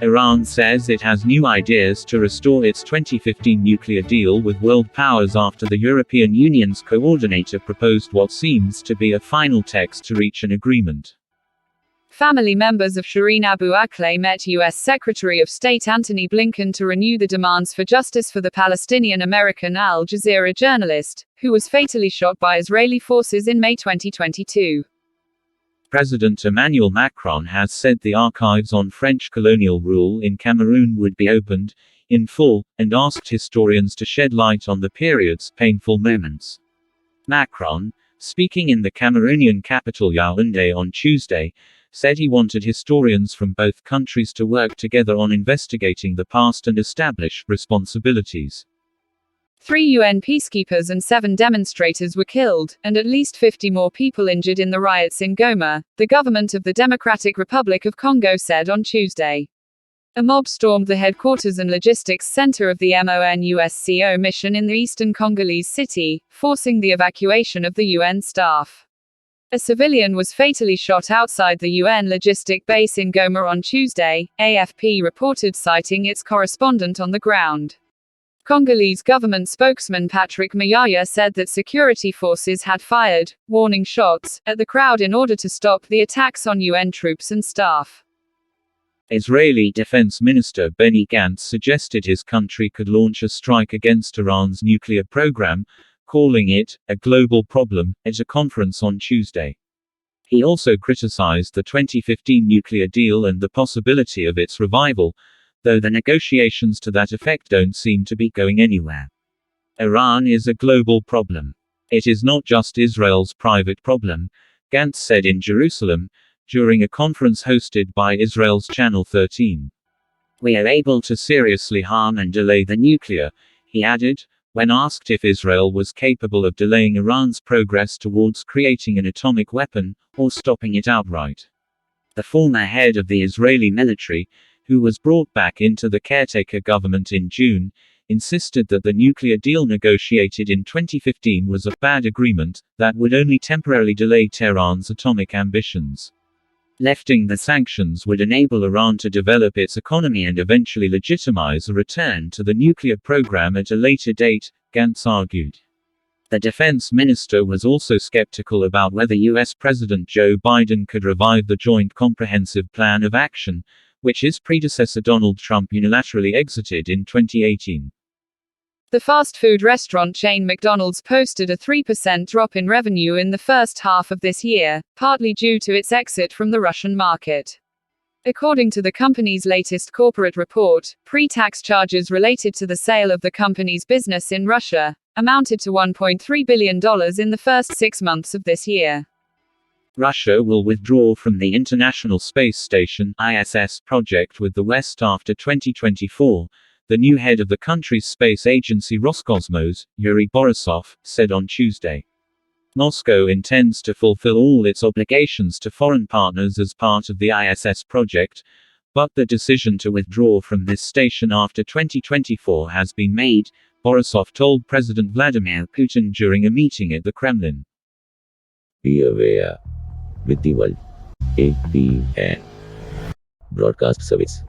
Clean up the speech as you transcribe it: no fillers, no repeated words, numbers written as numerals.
Iran says it has new ideas to restore its 2015 nuclear deal with world powers after the European Union's coordinator proposed what seems to be a final text to reach an agreement. Family members of Shireen Abu Akleh met U.S. Secretary of State Antony Blinken to renew the demands for justice for the Palestinian-American Al Jazeera journalist, who was fatally shot by Israeli forces in May 2022. President Emmanuel Macron has said the archives on French colonial rule in Cameroon would be opened, in full, and asked historians to shed light on the period's painful moments. Macron, speaking in the Cameroonian capital Yaoundé on Tuesday, said he wanted historians from both countries to work together on investigating the past and establish responsibilities. 3 UN peacekeepers and 7 demonstrators were killed, and at least 50 more people injured in the riots in Goma, the government of the Democratic Republic of Congo said on Tuesday. A mob stormed the headquarters and logistics center of the MONUSCO mission in the eastern Congolese city, forcing the evacuation of the UN staff. A civilian was fatally shot outside the UN logistic base in Goma on Tuesday, AFP reported, citing its correspondent on the ground. Congolese government spokesman Patrick Muyaya said that security forces had fired warning shots at the crowd in order to stop the attacks on UN troops and staff. Israeli Defense Minister Benny Gantz suggested his country could launch a strike against Iran's nuclear program, calling it a global problem, at a conference on Tuesday. He also criticized the 2015 nuclear deal and the possibility of its revival, though the negotiations to that effect don't seem to be going anywhere. Iran is a global problem. It is not just Israel's private problem, Gantz said in Jerusalem, during a conference hosted by Israel's Channel 13. We are able to seriously harm and delay the nuclear, he added, when asked if Israel was capable of delaying Iran's progress towards creating an atomic weapon, or stopping it outright. The former head of the Israeli military, who was brought back into the caretaker government in June, insisted that the nuclear deal negotiated in 2015 was a bad agreement that would only temporarily delay Tehran's atomic ambitions. Lifting the sanctions would enable Iran to develop its economy and eventually legitimize a return to the nuclear program at a later date, Gantz argued. The defense minister was also skeptical about whether U.S. President Joe Biden could revive the Joint Comprehensive Plan of Action, which his predecessor Donald Trump unilaterally exited in 2018. The fast food restaurant chain McDonald's posted a 3% drop in revenue in the first half of this year, partly due to its exit from the Russian market. According to the company's latest corporate report, pre-tax charges related to the sale of the company's business in Russia amounted to $1.3 billion in the first 6 months of this year. Russia will withdraw from the International Space Station (ISS) project with the West after 2024, the new head of the country's space agency Roscosmos, Yuri Borisov, said on Tuesday. Moscow intends to fulfill all its obligations to foreign partners as part of the ISS project, but the decision to withdraw from this station after 2024 has been made, Borisov told President Vladimir Putin during a meeting at the Kremlin. Be aware. With the world. APN. Broadcast Service.